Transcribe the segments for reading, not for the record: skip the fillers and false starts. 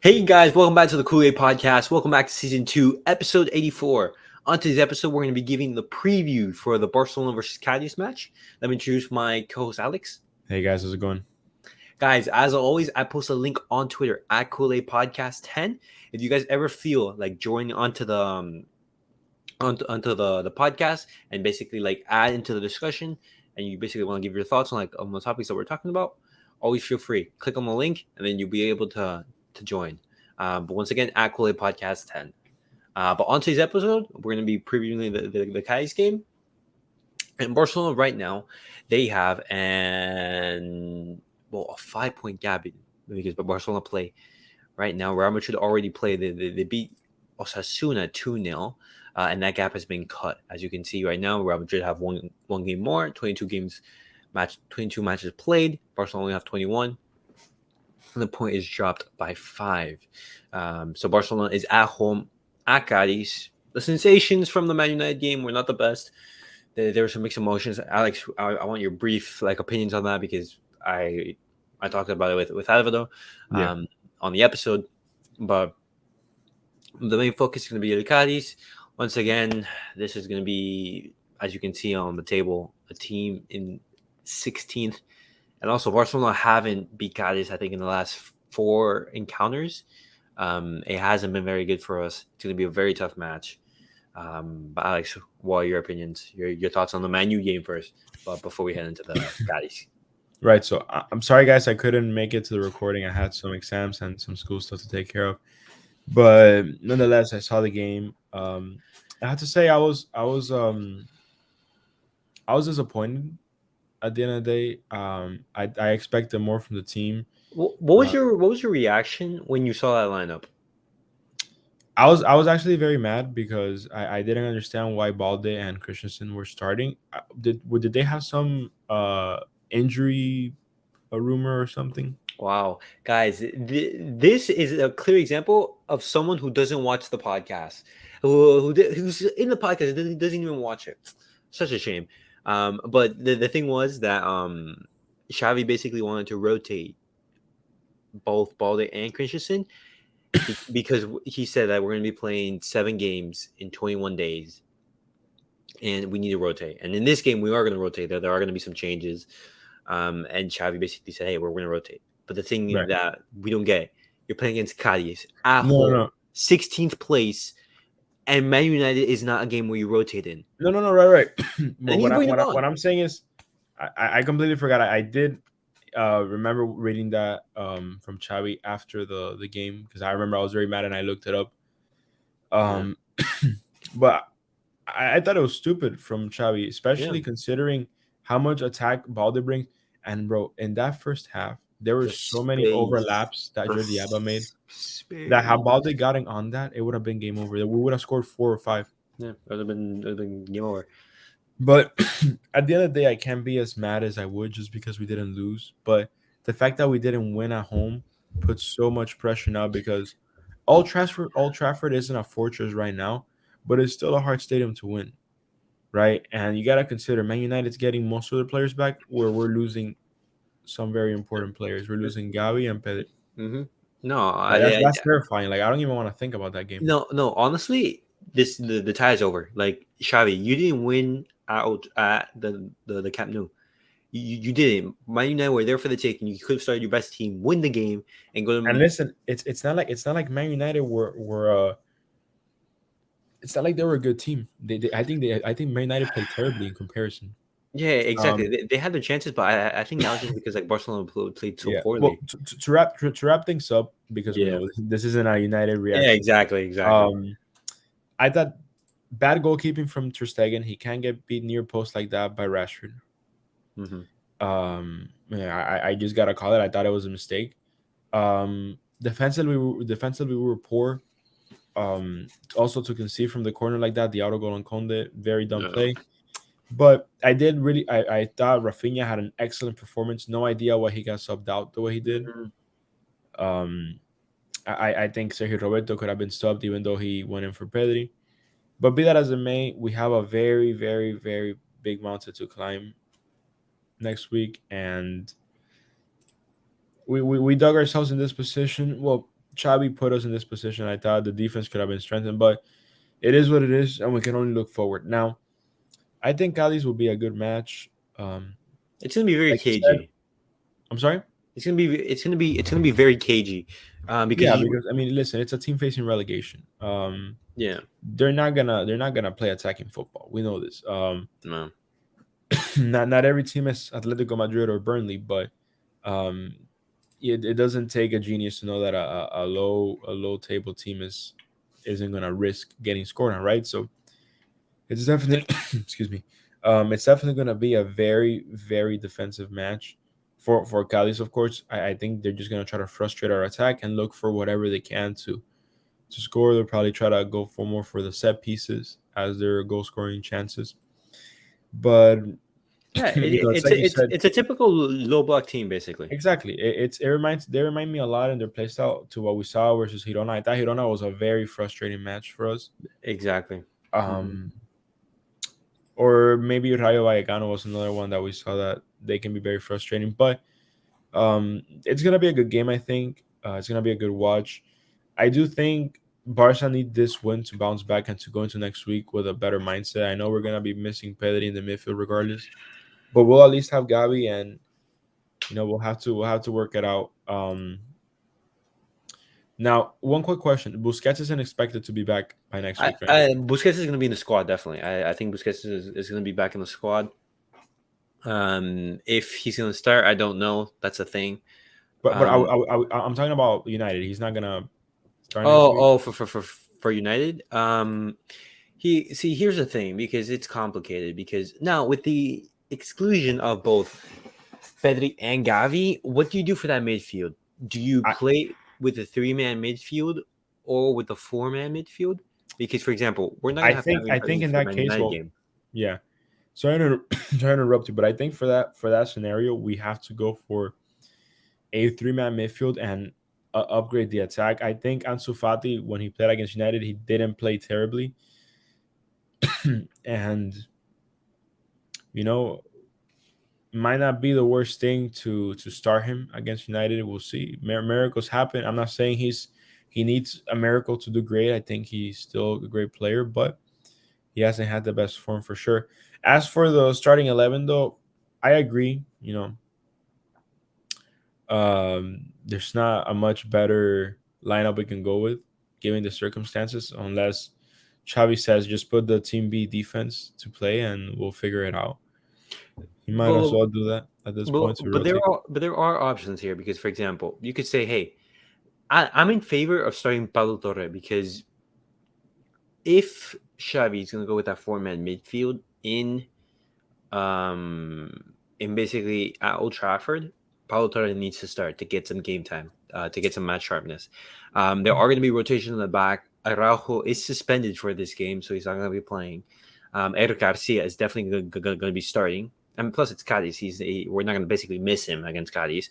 Hey guys, welcome back to the Kool-Aid Podcast. Welcome back to Season 2, Episode 84. On today's episode, we're going to be giving the preview for the Barcelona versus Cadiz match. Let me introduce my co-host, Alex. Hey guys, how's it going? Guys, as always, I post a link on Twitter at Kool-Aid Podcast 10. If you guys ever feel like joining onto the podcast and basically like add into the discussion, and you basically want to give your thoughts on the topics that we're talking about, always feel free. Click on the link, and then you'll be able to join. But once again, at Kool-Aid Podcast 10. But on today's episode, we're going to be previewing the Cadiz game. And Barcelona right now, they have a 5-point gap because Barcelona play right now. Real Madrid already played. They beat Osasuna 2-0, and that gap has been cut. As you can see right now, Real Madrid have one game more, 22 matches played. Barcelona only have 21. And the point is dropped by 5. So Barcelona is at home at Cadiz. The sensations from the Man United game were not the best. There were some mixed emotions. Alex, I want your brief opinions on that because I talked about it with S02 on the episode. But the main focus is going to be the Cadiz. Once again, this is going to be, as you can see on the table, a team in 16th. And also, Barcelona haven't beat Cadiz, I think, in the last 4 encounters. It hasn't been very good for us. It's going to be a very tough match. But Alex, what are your opinions? Your thoughts on the Man U game first, but before we head into the Cadiz. Right, so I'm sorry, guys, I couldn't make it to the recording. I had some exams and some school stuff to take care of. But nonetheless, I saw the game. I have to say I was disappointed. At the end of the day, I expected more from the team. What was your reaction when you saw that lineup? I was actually very mad because I didn't understand why Balde and Christensen were starting. Did they have some injury, a rumor or something? Wow, guys, this is a clear example of someone who doesn't watch the podcast, who's in the podcast doesn't even watch it. Such a shame. But the thing was that Xavi basically wanted to rotate both Balde and Christensen because he said that we're going to be playing 7 games in 21 days, and we need to rotate. And in this game, we are going to rotate. There are going to be some changes, and Xavi basically said, "Hey, we're going to rotate." But the thing that we don't get, you're playing against Cadiz at home, 16th place. And Man United is not a game where you rotate in. No, right. But what I'm saying is, I completely forgot. I did remember reading that from Xavi after the game because I remember I was very mad and I looked it up. But I thought it was stupid from Xavi, especially considering how much attack Balde brings. And bro, in that first half, there were so many overlaps that Jordi Alba made. That had Balde gotten on that, it would have been game over. We would have scored 4 or 5. Yeah, it would have been game over. But at the end of the day, I can't be as mad as I would just because we didn't lose. But the fact that we didn't win at home puts so much pressure now because Old Trafford isn't a fortress right now, but it's still a hard stadium to win, right? And you got to consider Man United's getting most of their players back where we're losing some very important players. We're losing Gavi and Pedri. Mm-hmm. No, that's terrifying. Like I don't even want to think about that game. No. Honestly, the tie is over. Like Xavi, you didn't win at the Camp Nou. You didn't. Man United were there for the taking. You could have started your best team, win the game, and go to. And listen, it's not like Man United were. It's not like they were a good team. I think Man United played terribly in comparison. Yeah, exactly. They had their chances, but I think that was just because like Barcelona played so poorly. Well, to wrap things up, because we know this isn't a United reaction. Yeah, exactly. I thought bad goalkeeping from Ter Stegen. He can't get beat near post like that by Rashford. Mm-hmm. I just gotta call it. I thought it was a mistake. Defensively, we were poor. Also to concede from the corner like that, the auto goal on Conde, very dumb play. But I thought Rafinha had an excellent performance. No idea why he got subbed out the way he did. I think Sergio Roberto could have been subbed even though he went in for Pedri. But be that as it may, we have a very, very, very big mountain to climb next week. And we dug ourselves in this position. Well, Xavi put us in this position. I thought the defense could have been strengthened, but it is what it is, and we can only look forward. Now, I think Cadiz will be a good match. It's gonna be very Like you said, cagey. I'm sorry. It's gonna be very cagey, because Yeah, you because I mean, listen, it's a team facing relegation. yeah They're not gonna play attacking football. We know this. no. Not every team is Atletico Madrid or Burnley, but um, it doesn't take a genius to know that a low table team isn't gonna risk getting scored on, right? So it's definitely excuse me. It's definitely gonna be a very very defensive match for Cadiz. Of course, I think they're just gonna try to frustrate our attack and look for whatever they can to score. They'll probably try to go for more for the set pieces as their goal scoring chances. But Yeah, it's like you said, it's a typical low block team basically. exactly. They remind me a lot in their playstyle to what we saw versus Hirona. I thought Hirona was a very frustrating match for us. Exactly. Mhm. Um, or maybe Rayo Vallecano was another one that we saw that they can be very frustrating. But it's gonna be a good game. I think it's gonna be a good watch. I do think Barca need this win to bounce back and to go into next week with a better mindset. I know we're gonna be missing Pedri in the midfield regardless, but we'll at least have Gabi, and we'll have to work it out. Now, one quick question: Busquets isn't expected to be back by next week, right? Busquets is going to be in the squad definitely. I think Busquets is going to be back in the squad. If he's going to start, I don't know. That's a thing. But Um, I'm talking about United. He's not gonna start next oh, week. for United. Here's the thing, because it's complicated, because now with the exclusion of both Pedri and Gavi, what do you do for that midfield? Do you I, play with a 3-man midfield or with a 4-man midfield? Because, for example, we're not I gonna have think Gavi I think present in for the that Man case, United well, game. yeah. Sorry to sorry to interrupt you, but I think for that scenario, we have to go for a 3-man midfield and upgrade the attack. I think Ansu Fati, when he played against United, he didn't play terribly, and you know might not be the worst thing to start him against United. We'll see. Miracles happen. I'm not saying he needs a miracle to do great. I think he's still a great player, but he hasn't had the best form for sure. As for the starting 11, though, I agree. There's not a much better lineup we can go with, given the circumstances, unless Xavi says just put the team B defense to play and we'll figure it out. He might as But, well do that at this point to rotate. but there are options here, because, for example, you could say, "Hey, I'm in favor of starting Pablo Torre, because if Xavi is going to go with that 4-man midfield in basically at Old Trafford, Paulo Torre needs to start to get some game time, to get some match sharpness. There are going to be rotation in the back. Araujo is suspended for this game, so he's not going to be playing. Eric Garcia is definitely going to be starting. And plus, it's Cadiz. We're not going to basically miss him against Cadiz.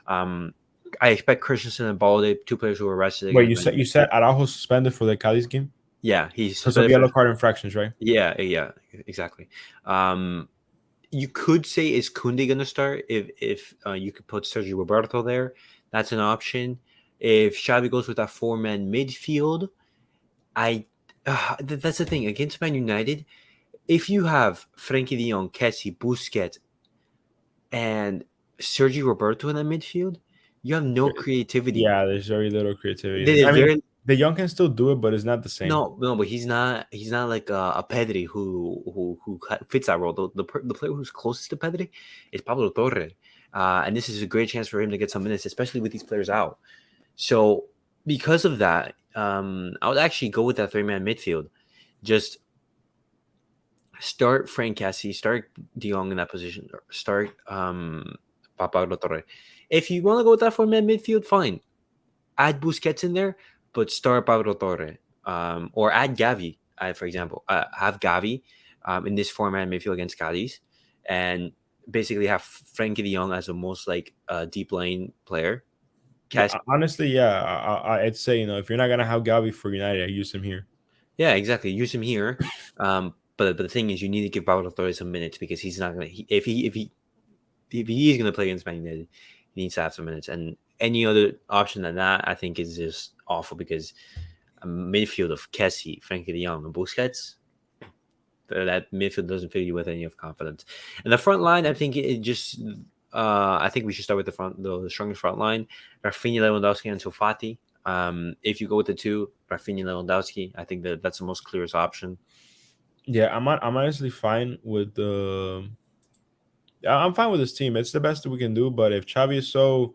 I expect Christensen and Balde, two players who were arrested Wait, against you Man said you United. said Araujo suspended for the Cadiz game Yeah, he's because of suspended for. yellow card infractions, right? Yeah, exactly. You could say, is Kunde going to start? If you could put Sergio Roberto there, that's an option. If Xavi goes with that 4-man midfield, that's the thing against Man United. If you have Frankie De Jong, Kessie, Busquets, and Sergio Roberto in that midfield, you have no creativity. Yeah, there's very little creativity. I There's mean, very the young can still do it, but it's not the same. no, but he's not. He's not like a Pedri who fits that role. The player who's closest to Pedri is Pablo Torre, and this is a great chance for him to get some minutes, especially with these players out. So because of that, I would actually go with that 3-man midfield. Just start Frank Cassie, start De Jong in that position, or start Pablo Torre. If you want to go with that 4-man midfield, fine. Add Busquets in there, but start Pablo Torre, or add Gavi, for example. Have Gavi in this 4-man midfield against Cadiz, and basically have Frankie De Jong as the most like deep lane player. Yeah, Cas- honestly, yeah, I'd say if you're not gonna have Gavi for United, I use him here. yeah, exactly. Use him here. But the thing is, you need to give Pablo Torre some minutes, because he's not gonna. If he is gonna play against Man United, he needs to have some minutes. And any other option than that, I think is just awful because a midfield of Kessie, Frankie de Jong, and Busquets, that midfield doesn't fill you with any of confidence. And the front line, I think it just, I think we should start with the strongest front line: Rafinha, Lewandowski, and Sofati. If you go with the two, Rafinha, Lewandowski, I think that's the most clearest option. Yeah, I'm honestly fine with the. I'm fine with this team. It's the best that we can do. But if Xavi is so,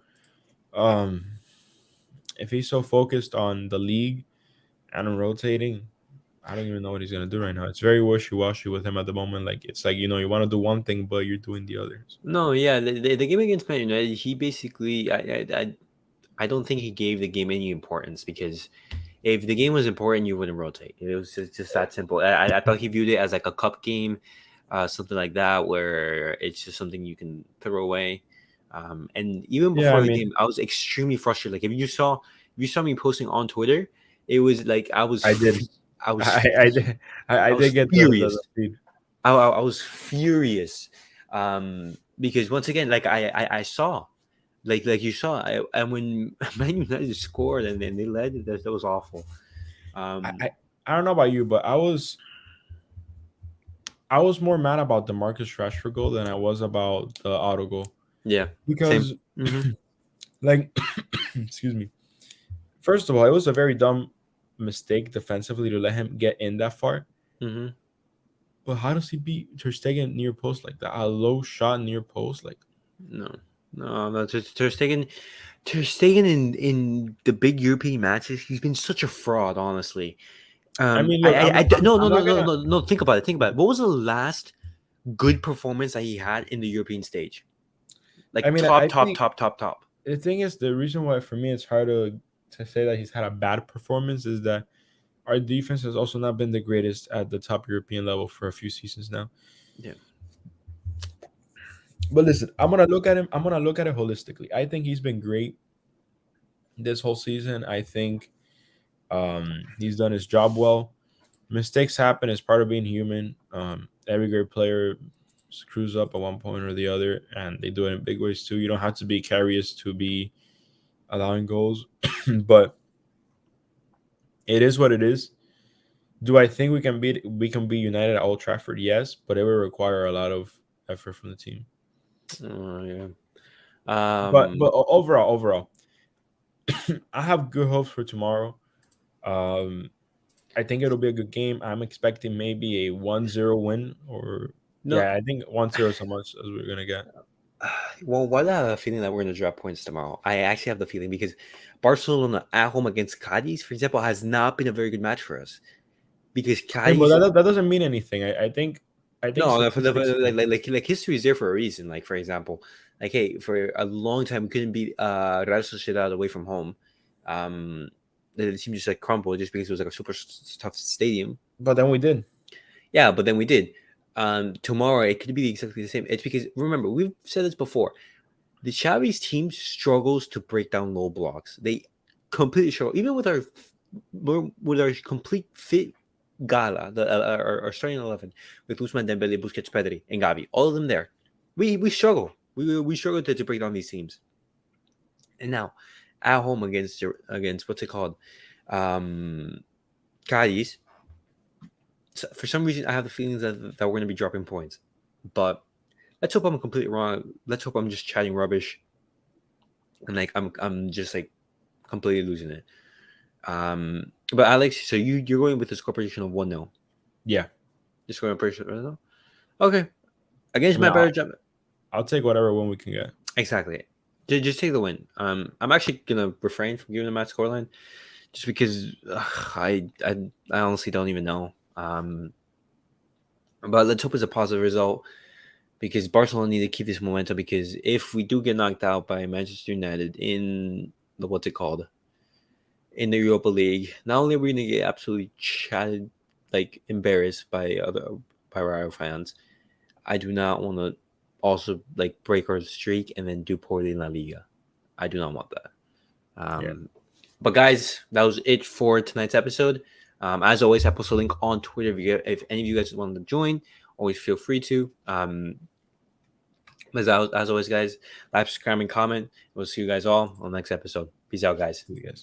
um, if he's so focused on the league and on rotating, I don't even know what he's gonna do right now. It's very wishy washy with him at the moment. Like it's like you want to do one thing, but you're doing the others. No, yeah, the game against Man United, he basically, I don't think he gave the game any importance because if the game was important, you wouldn't rotate. It was just that simple. I thought he viewed it as like a cup game, something like that, where it's just something you can throw away. And even Yeah, I before the mean, game, I was extremely frustrated. Like if you saw me posting on Twitter, it was like I did. I was I did. I I did was get the furious. feed. I was furious, because once again, like I saw, like you saw, and when Man United scored and then they led, that was awful. I, Um, I I don't know about you, but I was more mad about the Marcus Rashford goal than I was about the auto goal yeah, same. because, Hmm. like, excuse me. First of all, it was a very dumb mistake defensively to let him get in that far. Hmm. But how does he beat Ter Stegen near post like that? A low shot near post, like. No, no. Ter Stegen in the big European matches, he's been such a fraud. Honestly, I mean, look, no, I'm no, no, not no, gonna. no, no. Think about it. Think about it. What was the last good performance that he had in the European stage? I Like mean, top, I top, think top, top, top. the thing is the reason why for me it's hard to say that he's had a bad performance is that our defense has also not been the greatest at the top European level for a few seasons now. Yeah. But listen, I'm gonna look at him. I'm gonna look at it holistically. I think he's been great this whole season. I think he's done his job well. Mistakes happen as part of being human. Every great player screws up at one point or the other, and they do it in big ways too. You don't have to be curious to be allowing goals, but it is what it is. Do I think we can be united at Old Trafford? Yes, but it will require a lot of effort from the team. Oh yeah. Overall, I have good hopes for tomorrow. Um, I think it'll be a good game. I'm expecting maybe a 1-0 win or No. yeah, I think 1-0 is how much as we're gonna get. Well, why do I have a feeling that we're going to drop points tomorrow? I actually have the feeling because Barcelona at home against Cadiz, for example, has not been a very good match for us. Because Hey, but Cadiz, that doesn't mean anything. I think no, statistics can. like history is there for a reason. Like for example, like hey, for a long time we couldn't beat Real Sociedad away from home. Um, the team just like crumbled just because it was like a super tough stadium. But then we did. Yeah, but then we did. Tomorrow it could be exactly the same. It's because remember we've said this before. The Xavi's team struggles to break down low blocks. They completely struggle, even with our complete fit gala, our starting 11 with Usman Dembele, Busquets, Pedri, and Gavi, all of them there. We struggle. We struggle to break down these teams. And now, at home against what's it called, um, Cadiz. So for some reason, I have the feelings that we're going to be dropping points, but let's hope I'm completely wrong. Let's hope I'm just chatting rubbish and like I'm just like completely losing it. But Alex, so you're going with the score prediction of 1-0. Yeah. You're scoring prediction 1-0. Okay, I against mean, my better job. I'll take whatever win we can get. Exactly. Just take the win. I'm actually gonna refrain from giving the match scoreline just because I honestly don't even know. But let's hope it's a positive result because Barcelona need to keep this momentum because if we do get knocked out by Manchester United in the what's it called in the Europa League, not only are we gonna get absolutely chatted, like embarrassed by Rayo fans, I do not want to also like break our streak and then do poorly in La Liga. I do not want that. Yeah. But guys, that was it for tonight's episode. As always, I post a link on Twitter if any of you guys want to join. Always feel free to. As always, guys, like, subscribe, and comment. We'll see you guys all on the next episode. Peace out, guys. Yes.